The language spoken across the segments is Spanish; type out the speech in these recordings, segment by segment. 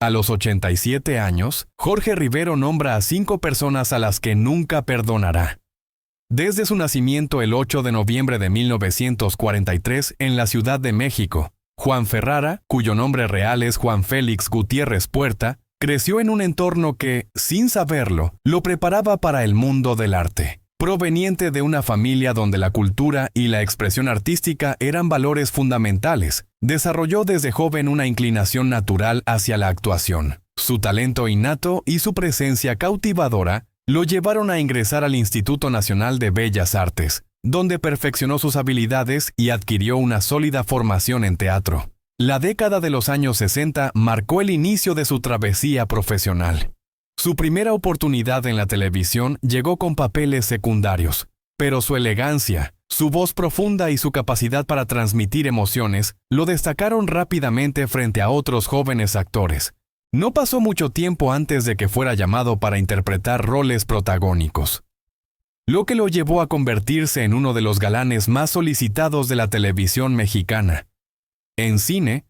A los 87 años, Jorge Rivero nombra a 5 personas a las que nunca perdonará. Desde su nacimiento el 8 de noviembre de 1943 en la Ciudad de México, Juan Ferrara, cuyo nombre real es Juan Félix Gutiérrez Puerta, creció en un entorno que, sin saberlo, lo preparaba para el mundo del arte. Proveniente de una familia donde la cultura y la expresión artística eran valores fundamentales, desarrolló desde joven una inclinación natural hacia la actuación. Su talento innato y su presencia cautivadora lo llevaron a ingresar al Instituto Nacional de Bellas Artes, donde perfeccionó sus habilidades y adquirió una sólida formación en teatro. La década de los años 60 marcó el inicio de su travesía profesional. Su primera oportunidad en la televisión llegó con papeles secundarios, pero su elegancia, su voz profunda y su capacidad para transmitir emociones lo destacaron rápidamente frente a otros jóvenes actores. No pasó mucho tiempo antes de que fuera llamado para interpretar roles protagónicos, lo que lo llevó a convertirse en uno de los galanes más solicitados de la televisión mexicana. En cine,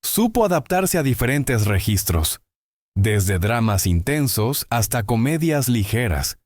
supo adaptarse a diferentes registros, desde dramas intensos hasta comedias ligeras,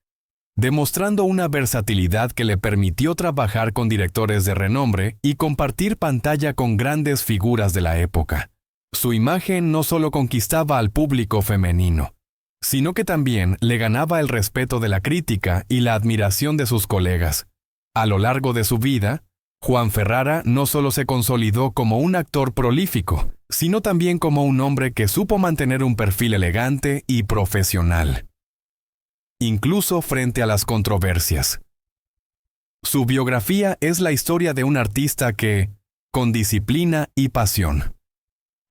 demostrando una versatilidad que le permitió trabajar con directores de renombre y compartir pantalla con grandes figuras de la época. Su imagen no solo conquistaba al público femenino, sino que también le ganaba el respeto de la crítica y la admiración de sus colegas. A lo largo de su vida, Juan Ferrara no solo se consolidó como un actor prolífico, sino también como un hombre que supo mantener un perfil elegante y profesional, incluso frente a las controversias. Su biografía es la historia de un artista que, con disciplina y pasión,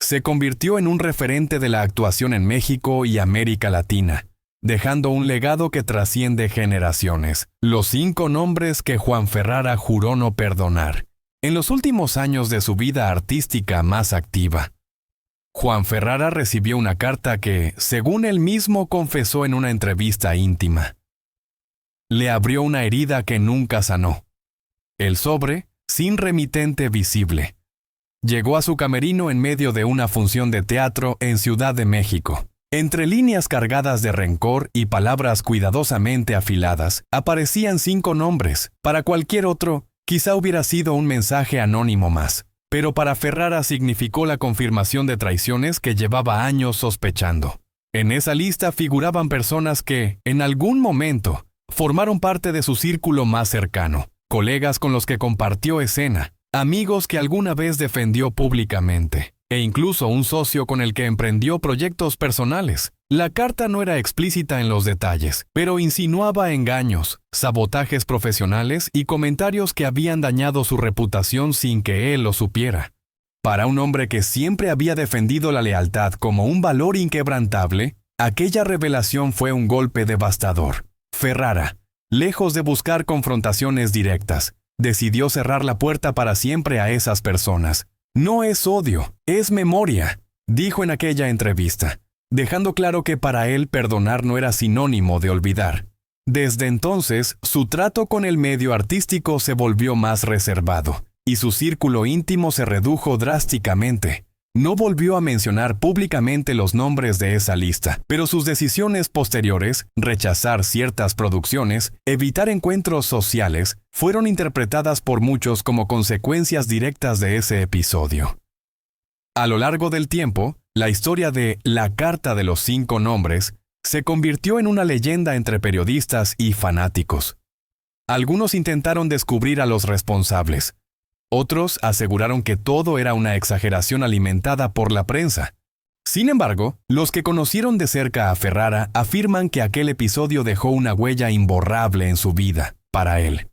se convirtió en un referente de la actuación en México y América Latina, dejando un legado que trasciende generaciones. Los 5 nombres que Juan Ferrara juró no perdonar. En los últimos años de su vida artística más activa, Juan Ferrara recibió una carta que, según él mismo confesó en una entrevista íntima, le abrió una herida que nunca sanó. El sobre, sin remitente visible, llegó a su camerino en medio de una función de teatro en Ciudad de México. Entre líneas cargadas de rencor y palabras cuidadosamente afiladas, aparecían 5 nombres. Para cualquier otro, quizá hubiera sido un mensaje anónimo más, pero para Ferrara significó la confirmación de traiciones que llevaba años sospechando. En esa lista figuraban personas que, en algún momento, formaron parte de su círculo más cercano, colegas con los que compartió escena, amigos que alguna vez defendió públicamente, e incluso un socio con el que emprendió proyectos personales. La carta no era explícita en los detalles, pero insinuaba engaños, sabotajes profesionales y comentarios que habían dañado su reputación sin que él lo supiera. Para un hombre que siempre había defendido la lealtad como un valor inquebrantable, aquella revelación fue un golpe devastador. Ferrara, lejos de buscar confrontaciones directas, decidió cerrar la puerta para siempre a esas personas. No es odio, es memoria, dijo en aquella entrevista, dejando claro que para él perdonar no era sinónimo de olvidar. Desde entonces, su trato con el medio artístico se volvió más reservado, y su círculo íntimo se redujo drásticamente. No volvió a mencionar públicamente los nombres de esa lista, pero sus decisiones posteriores, rechazar ciertas producciones, evitar encuentros sociales, fueron interpretadas por muchos como consecuencias directas de ese episodio. A lo largo del tiempo, la historia de La Carta de los 5 Nombres se convirtió en una leyenda entre periodistas y fanáticos. Algunos intentaron descubrir a los responsables. Otros aseguraron que todo era una exageración alimentada por la prensa. Sin embargo, los que conocieron de cerca a Ferrara afirman que aquel episodio dejó una huella imborrable en su vida, para él.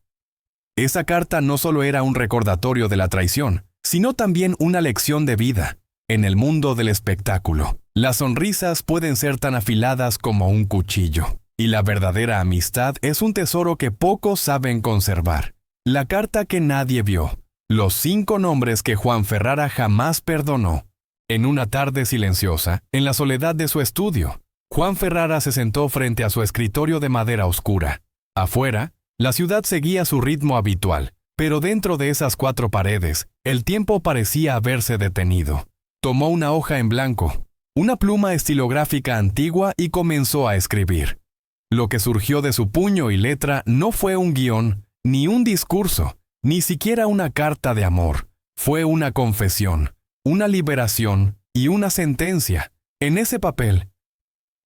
Esa carta no solo era un recordatorio de la traición, sino también una lección de vida. En el mundo del espectáculo, las sonrisas pueden ser tan afiladas como un cuchillo, y la verdadera amistad es un tesoro que pocos saben conservar. La carta que nadie vio. Los 5 nombres que Juan Ferrara jamás perdonó. En una tarde silenciosa, en la soledad de su estudio, Juan Ferrara se sentó frente a su escritorio de madera oscura. Afuera, la ciudad seguía su ritmo habitual, pero dentro de esas 4 paredes, el tiempo parecía haberse detenido. Tomó una hoja en blanco, una pluma estilográfica antigua y comenzó a escribir. Lo que surgió de su puño y letra no fue un guión, ni un discurso, ni siquiera una carta de amor. Fue una confesión, una liberación y una sentencia. En ese papel,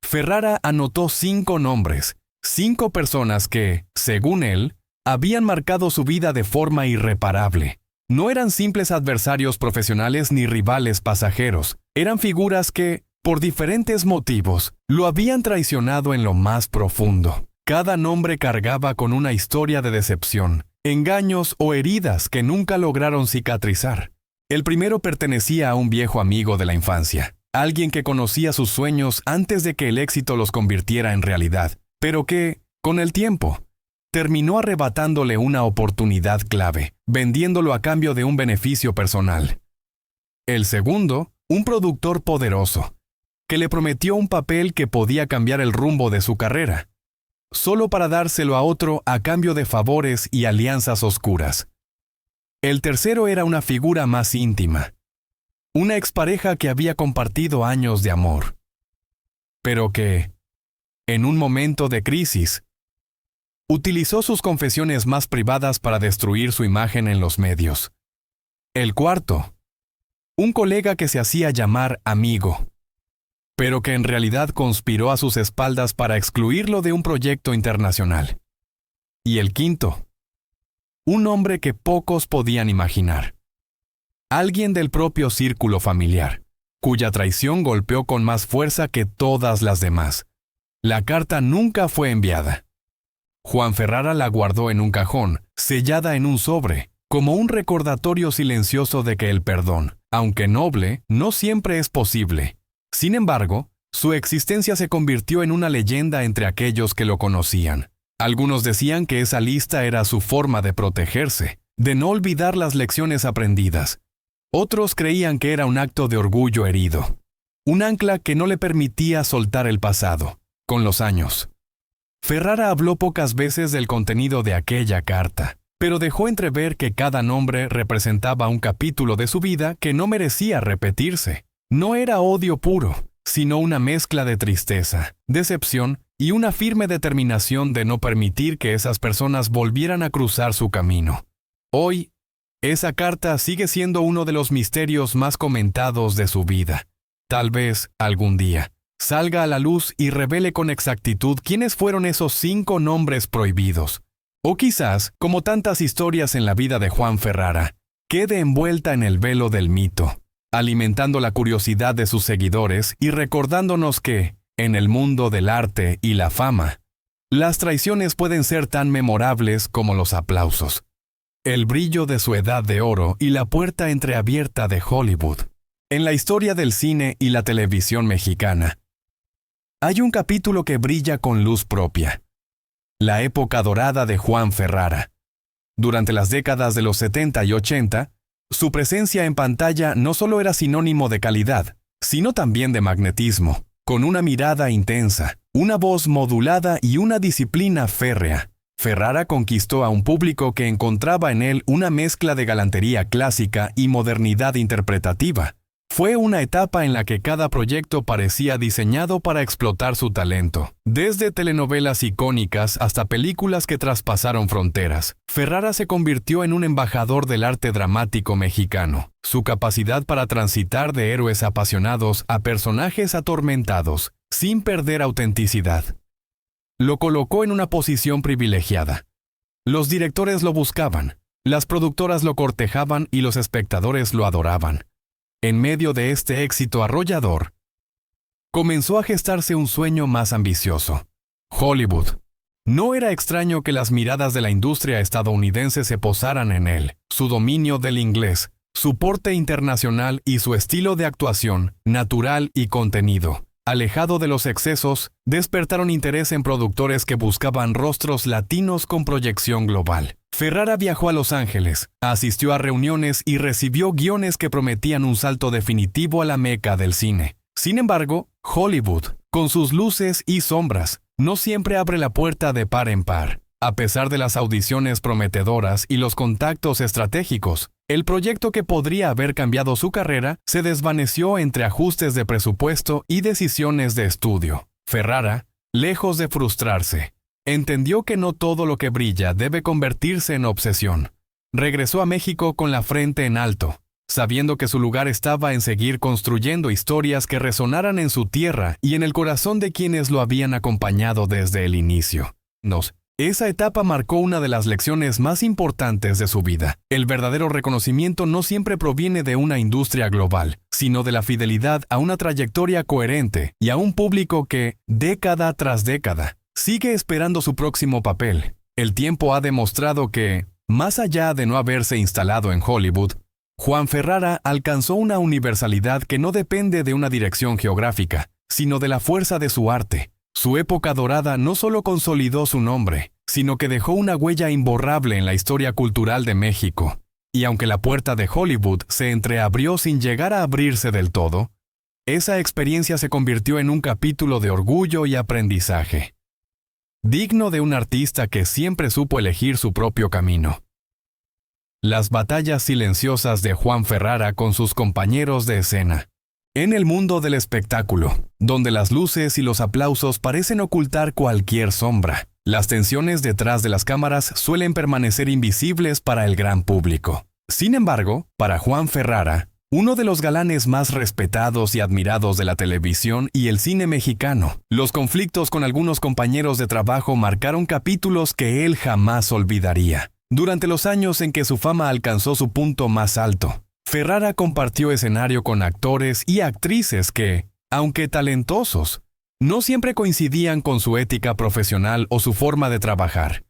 Ferrara anotó 5 nombres, 5 personas que, según él, habían marcado su vida de forma irreparable. No eran simples adversarios profesionales ni rivales pasajeros, eran figuras que, por diferentes motivos, lo habían traicionado en lo más profundo. Cada nombre cargaba con una historia de decepción, engaños o heridas que nunca lograron cicatrizar. El primero pertenecía a un viejo amigo de la infancia, alguien que conocía sus sueños antes de que el éxito los convirtiera en realidad, pero que, con el tiempo, terminó arrebatándole una oportunidad clave, vendiéndolo a cambio de un beneficio personal. El segundo, un productor poderoso, que le prometió un papel que podía cambiar el rumbo de su carrera, solo para dárselo a otro a cambio de favores y alianzas oscuras. El tercero era una figura más íntima, una expareja que había compartido años de amor, pero que, en un momento de crisis, utilizó sus confesiones más privadas para destruir su imagen en los medios. El cuarto, un colega que se hacía llamar amigo, pero que en realidad conspiró a sus espaldas para excluirlo de un proyecto internacional. Y el quinto, un hombre que pocos podían imaginar. Alguien del propio círculo familiar, cuya traición golpeó con más fuerza que todas las demás. La carta nunca fue enviada. Juan Ferrara la guardó en un cajón, sellada en un sobre, como un recordatorio silencioso de que el perdón, aunque noble, no siempre es posible. Sin embargo, su existencia se convirtió en una leyenda entre aquellos que lo conocían. Algunos decían que esa lista era su forma de protegerse, de no olvidar las lecciones aprendidas. Otros creían que era un acto de orgullo herido, un ancla que no le permitía soltar el pasado. Con los años, Ferrara habló pocas veces del contenido de aquella carta, pero dejó entrever que cada nombre representaba un capítulo de su vida que no merecía repetirse. No era odio puro, sino una mezcla de tristeza, decepción y una firme determinación de no permitir que esas personas volvieran a cruzar su camino. Hoy, esa carta sigue siendo uno de los misterios más comentados de su vida. Tal vez, algún día, salga a la luz y revele con exactitud quiénes fueron esos 5 nombres prohibidos. O quizás, como tantas historias en la vida de Juan Ferrara, quede envuelta en el velo del mito, alimentando la curiosidad de sus seguidores y recordándonos que, en el mundo del arte y la fama, las traiciones pueden ser tan memorables como los aplausos. El brillo de su edad de oro y la puerta entreabierta de Hollywood. En la historia del cine y la televisión mexicana, hay un capítulo que brilla con luz propia. La época dorada de Juan Ferrara. Durante las décadas de los 70 y 80, su presencia en pantalla no solo era sinónimo de calidad, sino también de magnetismo, con una mirada intensa, una voz modulada y una disciplina férrea. Ferrara conquistó a un público que encontraba en él una mezcla de galantería clásica y modernidad interpretativa. Fue una etapa en la que cada proyecto parecía diseñado para explotar su talento. Desde telenovelas icónicas hasta películas que traspasaron fronteras, Ferrara se convirtió en un embajador del arte dramático mexicano. Su capacidad para transitar de héroes apasionados a personajes atormentados, sin perder autenticidad, lo colocó en una posición privilegiada. Los directores lo buscaban, las productoras lo cortejaban y los espectadores lo adoraban. En medio de este éxito arrollador, comenzó a gestarse un sueño más ambicioso: Hollywood. No era extraño que las miradas de la industria estadounidense se posaran en él. Su dominio del inglés, su porte internacional y su estilo de actuación, natural y contenido, alejado de los excesos, despertaron interés en productores que buscaban rostros latinos con proyección global. Ferrara viajó a Los Ángeles, asistió a reuniones y recibió guiones que prometían un salto definitivo a la meca del cine. Sin embargo, Hollywood, con sus luces y sombras, no siempre abre la puerta de par en par. A pesar de las audiciones prometedoras y los contactos estratégicos, El proyecto que podría haber cambiado su carrera se desvaneció entre ajustes de presupuesto y decisiones de estudio. Ferrara, lejos de frustrarse, entendió que no todo lo que brilla debe convertirse en obsesión. Regresó a México con la frente en alto, sabiendo que su lugar estaba en seguir construyendo historias que resonaran en su tierra y en el corazón de quienes lo habían acompañado desde el inicio. Esa etapa marcó una de las lecciones más importantes de su vida. El verdadero reconocimiento no siempre proviene de una industria global, sino de la fidelidad a una trayectoria coherente y a un público que, década tras década, sigue esperando su próximo papel. El tiempo ha demostrado que, más allá de no haberse instalado en Hollywood, Juan Ferrara alcanzó una universalidad que no depende de una dirección geográfica, sino de la fuerza de su arte. Su época dorada no solo consolidó su nombre, sino que dejó una huella imborrable en la historia cultural de México. Y aunque la puerta de Hollywood se entreabrió sin llegar a abrirse del todo, esa experiencia se convirtió en un capítulo de orgullo y aprendizaje, digno de un artista que siempre supo elegir su propio camino. Las batallas silenciosas de Juan Ferrara con sus compañeros de escena. En el mundo del espectáculo, donde las luces y los aplausos parecen ocultar cualquier sombra, las tensiones detrás de las cámaras suelen permanecer invisibles para el gran público. Sin embargo, para Juan Ferrara, uno de los galanes más respetados y admirados de la televisión y el cine mexicano, los conflictos con algunos compañeros de trabajo marcaron capítulos que él jamás olvidaría. Durante los años en que su fama alcanzó su punto más alto, Ferrara compartió escenario con actores y actrices que, aunque talentosos, no siempre coincidían con su ética profesional o su forma de trabajar.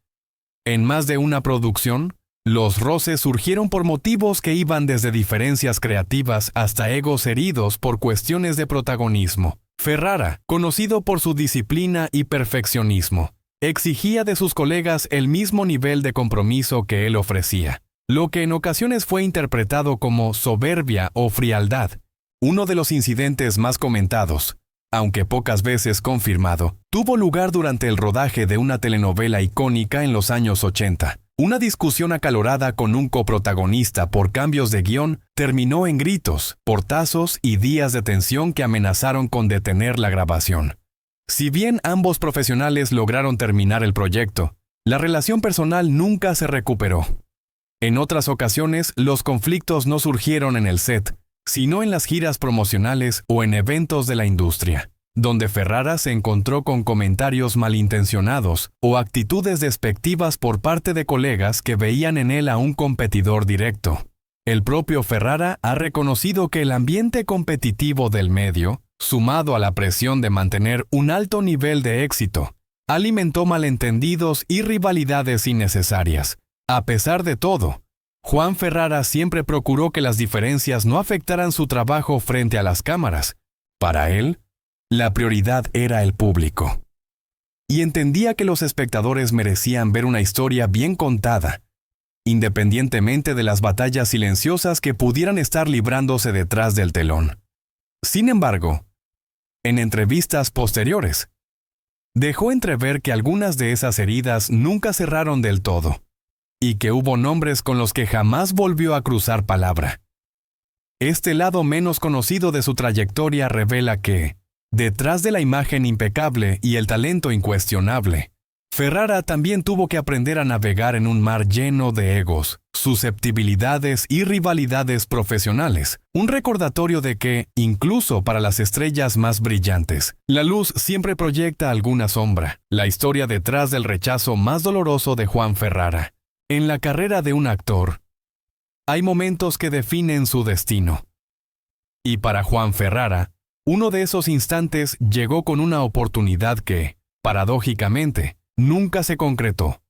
En más de una producción, los roces surgieron por motivos que iban desde diferencias creativas hasta egos heridos por cuestiones de protagonismo. Ferrara, conocido por su disciplina y perfeccionismo, exigía de sus colegas el mismo nivel de compromiso que él ofrecía, lo que en ocasiones fue interpretado como soberbia o frialdad. Uno de los incidentes más comentados, aunque pocas veces confirmado, tuvo lugar durante el rodaje de una telenovela icónica en los años 80. Una discusión acalorada con un coprotagonista por cambios de guión terminó en gritos, portazos y días de tensión que amenazaron con detener la grabación. Si bien ambos profesionales lograron terminar el proyecto, la relación personal nunca se recuperó. En otras ocasiones, los conflictos no surgieron en el set, sino en las giras promocionales o en eventos de la industria, donde Ferrara se encontró con comentarios malintencionados o actitudes despectivas por parte de colegas que veían en él a un competidor directo. El propio Ferrara ha reconocido que el ambiente competitivo del medio, sumado a la presión de mantener un alto nivel de éxito, alimentó malentendidos y rivalidades innecesarias. A pesar de todo, Juan Ferrara siempre procuró que las diferencias no afectaran su trabajo frente a las cámaras. Para él, la prioridad era el público. Y entendía que los espectadores merecían ver una historia bien contada, independientemente de las batallas silenciosas que pudieran estar librándose detrás del telón. Sin embargo, en entrevistas posteriores, dejó entrever que algunas de esas heridas nunca cerraron del todo, y que hubo nombres con los que jamás volvió a cruzar palabra. Este lado menos conocido de su trayectoria revela que, detrás de la imagen impecable y el talento incuestionable, Ferrara también tuvo que aprender a navegar en un mar lleno de egos, susceptibilidades y rivalidades profesionales, un recordatorio de que, incluso para las estrellas más brillantes, la luz siempre proyecta alguna sombra. La historia detrás del rechazo más doloroso de Juan Ferrara. En la carrera de un actor, hay momentos que definen su destino. Y para Juan Ferrara, uno de esos instantes llegó con una oportunidad que, paradójicamente, nunca se concretó.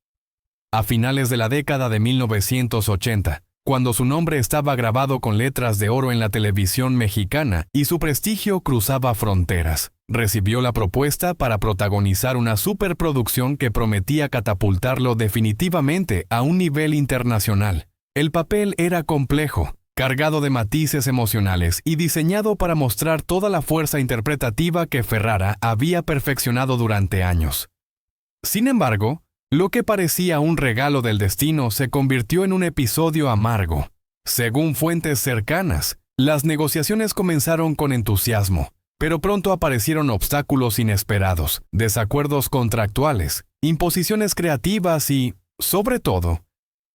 A finales de la década de 1980, cuando su nombre estaba grabado con letras de oro en la televisión mexicana y su prestigio cruzaba fronteras, recibió la propuesta para protagonizar una superproducción que prometía catapultarlo definitivamente a un nivel internacional. El papel era complejo, cargado de matices emocionales y diseñado para mostrar toda la fuerza interpretativa que Ferrara había perfeccionado durante años. Sin embargo, lo que parecía un regalo del destino se convirtió en un episodio amargo. Según fuentes cercanas, las negociaciones comenzaron con entusiasmo, pero pronto aparecieron obstáculos inesperados, desacuerdos contractuales, imposiciones creativas y, sobre todo,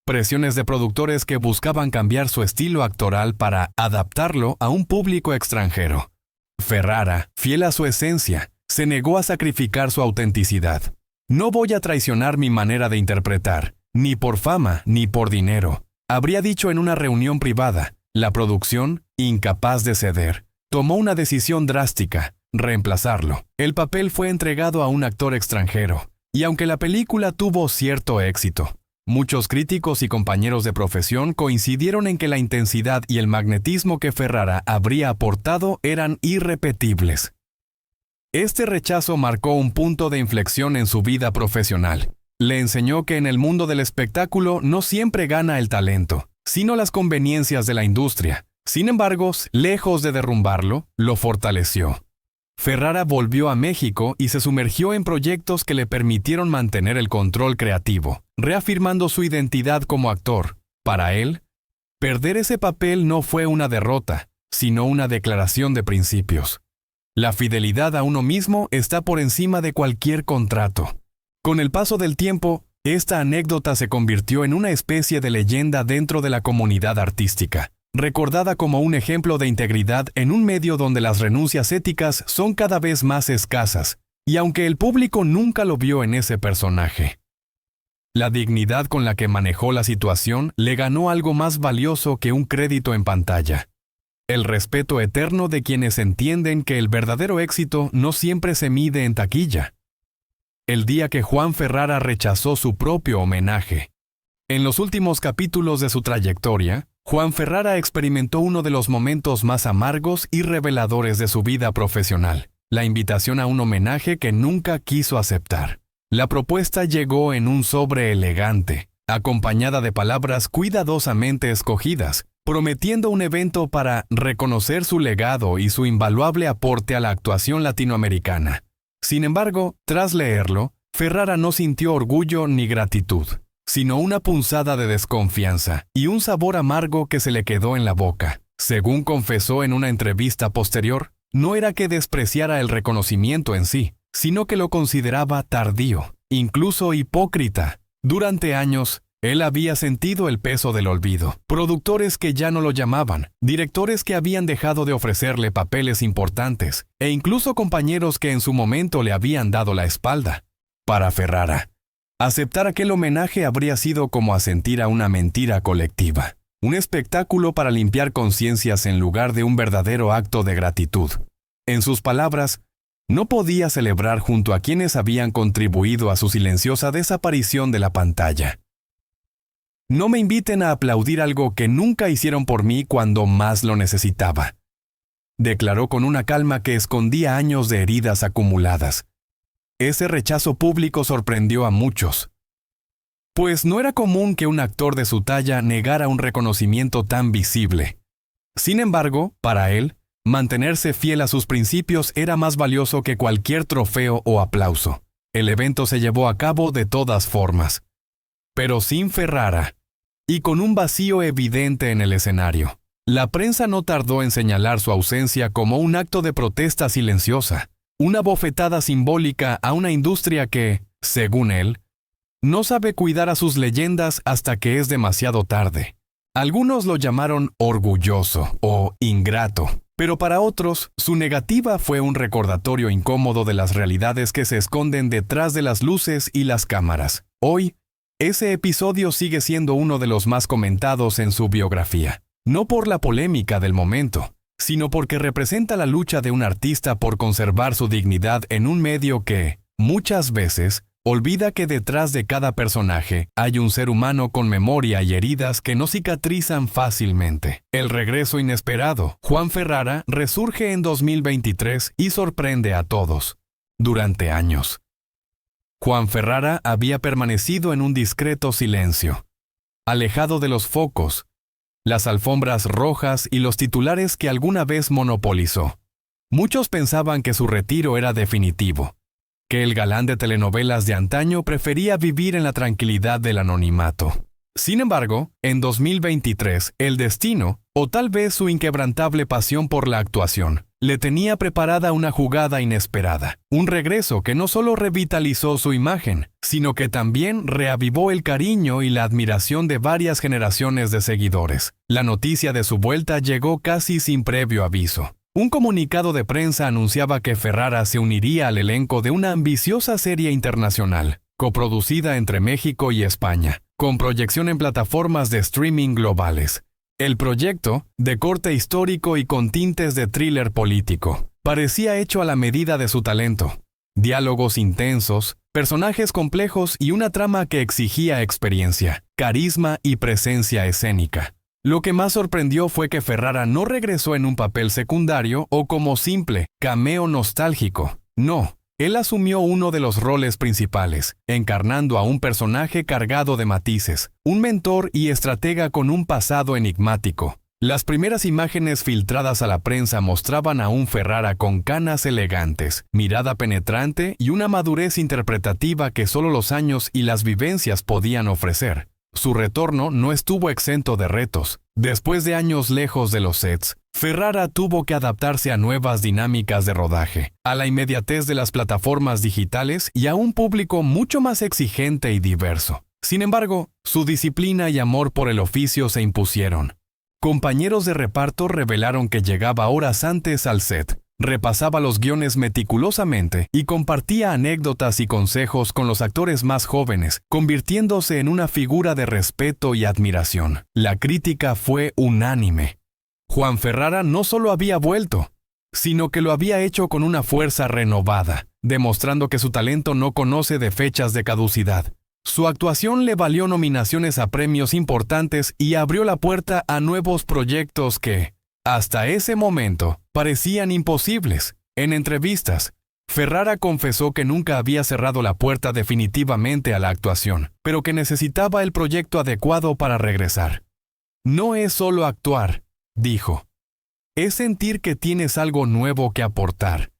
presiones de productores que buscaban cambiar su estilo actoral para adaptarlo a un público extranjero. Ferrara, fiel a su esencia, se negó a sacrificar su autenticidad. No voy a traicionar mi manera de interpretar, ni por fama ni por dinero, habría dicho en una reunión privada. La producción, incapaz de ceder, tomó una decisión drástica: reemplazarlo. El papel fue entregado a un actor extranjero, y aunque la película tuvo cierto éxito, muchos críticos y compañeros de profesión coincidieron en que la intensidad y el magnetismo que Ferrara habría aportado eran irrepetibles. Este rechazo marcó un punto de inflexión en su vida profesional. Le enseñó que en el mundo del espectáculo no siempre gana el talento, sino las conveniencias de la industria. Sin embargo, lejos de derrumbarlo, lo fortaleció. Ferrara volvió a México y se sumergió en proyectos que le permitieron mantener el control creativo, reafirmando su identidad como actor. Para él, perder ese papel no fue una derrota, sino una declaración de principios. La fidelidad a uno mismo está por encima de cualquier contrato. Con el paso del tiempo, esta anécdota se convirtió en una especie de leyenda dentro de la comunidad artística, recordada como un ejemplo de integridad en un medio donde las renuncias éticas son cada vez más escasas, y aunque el público nunca lo vio en ese personaje. La dignidad con la que manejó la situación le ganó algo más valioso que un crédito en pantalla: el respeto eterno de quienes entienden que el verdadero éxito no siempre se mide en taquilla. El día que Juan Ferrara rechazó su propio homenaje. En los últimos capítulos de su trayectoria, Juan Ferrara experimentó uno de los momentos más amargos y reveladores de su vida profesional: la invitación a un homenaje que nunca quiso aceptar. La propuesta llegó en un sobre elegante, acompañada de palabras cuidadosamente escogidas, prometiendo un evento para reconocer su legado y su invaluable aporte a la actuación latinoamericana. Sin embargo, tras leerlo, Ferrara no sintió orgullo ni gratitud, sino una punzada de desconfianza y un sabor amargo que se le quedó en la boca. Según confesó en una entrevista posterior, no era que despreciara el reconocimiento en sí, sino que lo consideraba tardío, incluso hipócrita. Durante años, él había sentido el peso del olvido. Productores que ya no lo llamaban, directores que habían dejado de ofrecerle papeles importantes, e incluso compañeros que en su momento le habían dado la espalda. Para Ferrara, aceptar aquel homenaje habría sido como asentir a una mentira colectiva, un espectáculo para limpiar conciencias en lugar de un verdadero acto de gratitud. En sus palabras, no podía celebrar junto a quienes habían contribuido a su silenciosa desaparición de la pantalla. No me inviten a aplaudir algo que nunca hicieron por mí cuando más lo necesitaba, declaró con una calma que escondía años de heridas acumuladas. Ese rechazo público sorprendió a muchos, pues no era común que un actor de su talla negara un reconocimiento tan visible. Sin embargo, para él, mantenerse fiel a sus principios era más valioso que cualquier trofeo o aplauso. El evento se llevó a cabo de todas formas, pero sin Ferrara, y con un vacío evidente en el escenario. La prensa no tardó en señalar su ausencia como un acto de protesta silenciosa, una bofetada simbólica a una industria que, según él, no sabe cuidar a sus leyendas hasta que es demasiado tarde. Algunos lo llamaron orgulloso o ingrato, pero para otros, su negativa fue un recordatorio incómodo de las realidades que se esconden detrás de las luces y las cámaras. Hoy, ese episodio sigue siendo uno de los más comentados en su biografía, no por la polémica del momento, sino porque representa la lucha de un artista por conservar su dignidad en un medio que, muchas veces, olvida que detrás de cada personaje hay un ser humano con memoria y heridas que no cicatrizan fácilmente. El regreso inesperado. Juan Ferrara resurge en 2023 y sorprende a todos. Durante años, Juan Ferrara había permanecido en un discreto silencio, alejado de los focos, las alfombras rojas y los titulares que alguna vez monopolizó. Muchos pensaban que su retiro era definitivo, que el galán de telenovelas de antaño prefería vivir en la tranquilidad del anonimato. Sin embargo, en 2023, el destino, o tal vez su inquebrantable pasión por la actuación, le tenía preparada una jugada inesperada, un regreso que no solo revitalizó su imagen, sino que también reavivó el cariño y la admiración de varias generaciones de seguidores. La noticia de su vuelta llegó casi sin previo aviso. Un comunicado de prensa anunciaba que Ferrara se uniría al elenco de una ambiciosa serie internacional, coproducida entre México y España, con proyección en plataformas de streaming globales. El proyecto, de corte histórico y con tintes de thriller político, parecía hecho a la medida de su talento. Diálogos intensos, personajes complejos y una trama que exigía experiencia, carisma y presencia escénica. Lo que más sorprendió fue que Ferrara no regresó en un papel secundario o como simple cameo nostálgico. No. Él asumió uno de los roles principales, encarnando a un personaje cargado de matices, un mentor y estratega con un pasado enigmático. Las primeras imágenes filtradas a la prensa mostraban a un Ferrara con canas elegantes, mirada penetrante y una madurez interpretativa que solo los años y las vivencias podían ofrecer. Su retorno no estuvo exento de retos. Después de años lejos de los sets, Ferrara tuvo que adaptarse a nuevas dinámicas de rodaje, a la inmediatez de las plataformas digitales y a un público mucho más exigente y diverso. Sin embargo, su disciplina y amor por el oficio se impusieron. Compañeros de reparto revelaron que llegaba horas antes al set, repasaba los guiones meticulosamente y compartía anécdotas y consejos con los actores más jóvenes, convirtiéndose en una figura de respeto y admiración. La crítica fue unánime. Juan Ferrara no solo había vuelto, sino que lo había hecho con una fuerza renovada, demostrando que su talento no conoce de fechas de caducidad. Su actuación le valió nominaciones a premios importantes y abrió la puerta a nuevos proyectos que, hasta ese momento, parecían imposibles. En entrevistas, Ferrara confesó que nunca había cerrado la puerta definitivamente a la actuación, pero que necesitaba el proyecto adecuado para regresar. No es solo actuar, dijo. Es sentir que tienes algo nuevo que aportar,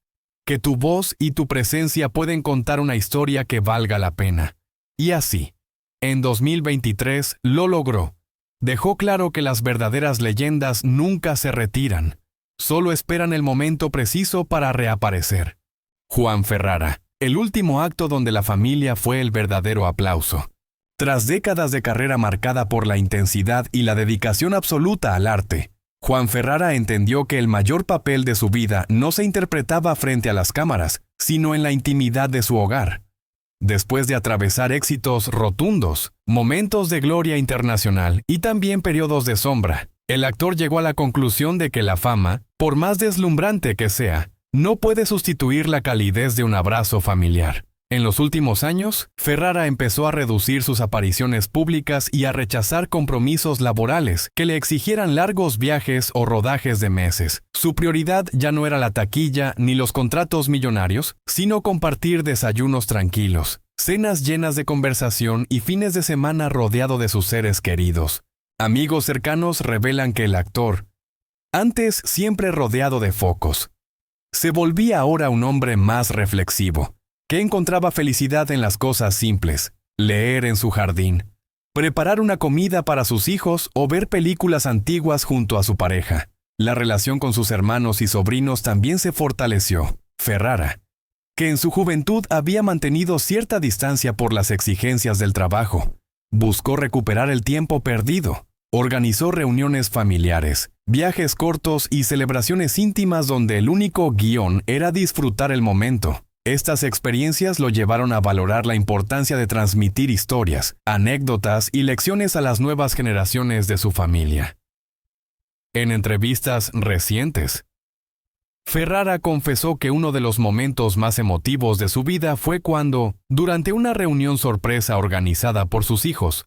que tu voz y tu presencia pueden contar una historia que valga la pena. Y así, en 2023 lo logró. Dejó claro que las verdaderas leyendas nunca se retiran, solo esperan el momento preciso para reaparecer. Juan Ferrara, el último acto donde la familia fue el verdadero aplauso. Tras décadas de carrera marcada por la intensidad y la dedicación absoluta al arte, Juan Ferrara entendió que el mayor papel de su vida no se interpretaba frente a las cámaras, sino en la intimidad de su hogar. Después de atravesar éxitos rotundos, momentos de gloria internacional y también periodos de sombra, el actor llegó a la conclusión de que la fama, por más deslumbrante que sea, no puede sustituir la calidez de un abrazo familiar. En los últimos años, Ferrara empezó a reducir sus apariciones públicas y a rechazar compromisos laborales que le exigieran largos viajes o rodajes de meses. Su prioridad ya no era la taquilla ni los contratos millonarios, sino compartir desayunos tranquilos, cenas llenas de conversación y fines de semana rodeado de sus seres queridos. Amigos cercanos revelan que el actor, antes siempre rodeado de focos, se volvía ahora un hombre más reflexivo, que encontraba felicidad en las cosas simples, leer en su jardín, preparar una comida para sus hijos o ver películas antiguas junto a su pareja. La relación con sus hermanos y sobrinos también se fortaleció. Ferrara, que en su juventud había mantenido cierta distancia por las exigencias del trabajo, buscó recuperar el tiempo perdido. Organizó reuniones familiares, viajes cortos y celebraciones íntimas donde el único guión era disfrutar el momento. Estas experiencias lo llevaron a valorar la importancia de transmitir historias, anécdotas y lecciones a las nuevas generaciones de su familia. En entrevistas recientes, Ferrara confesó que uno de los momentos más emotivos de su vida fue cuando, durante una reunión sorpresa organizada por sus hijos,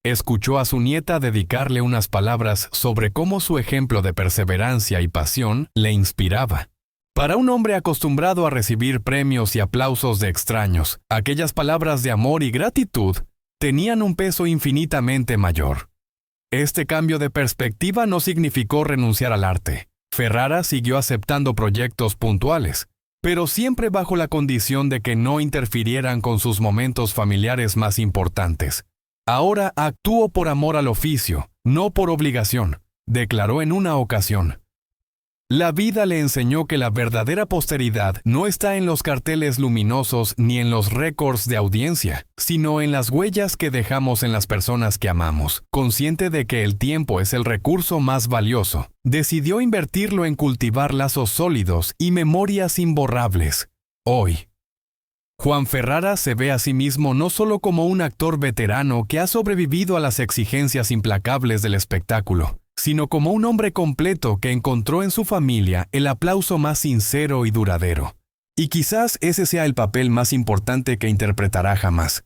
escuchó a su nieta dedicarle unas palabras sobre cómo su ejemplo de perseverancia y pasión le inspiraba. Para un hombre acostumbrado a recibir premios y aplausos de extraños, aquellas palabras de amor y gratitud tenían un peso infinitamente mayor. Este cambio de perspectiva no significó renunciar al arte. Ferrara siguió aceptando proyectos puntuales, pero siempre bajo la condición de que no interfirieran con sus momentos familiares más importantes. Ahora actúo por amor al oficio, no por obligación, declaró en una ocasión. La vida le enseñó que la verdadera posteridad no está en los carteles luminosos ni en los récords de audiencia, sino en las huellas que dejamos en las personas que amamos. Consciente de que el tiempo es el recurso más valioso, decidió invertirlo en cultivar lazos sólidos y memorias imborrables. Hoy, Juan Ferrara se ve a sí mismo no solo como un actor veterano que ha sobrevivido a las exigencias implacables del espectáculo, sino como un hombre completo que encontró en su familia el aplauso más sincero y duradero. Y quizás ese sea el papel más importante que interpretará jamás.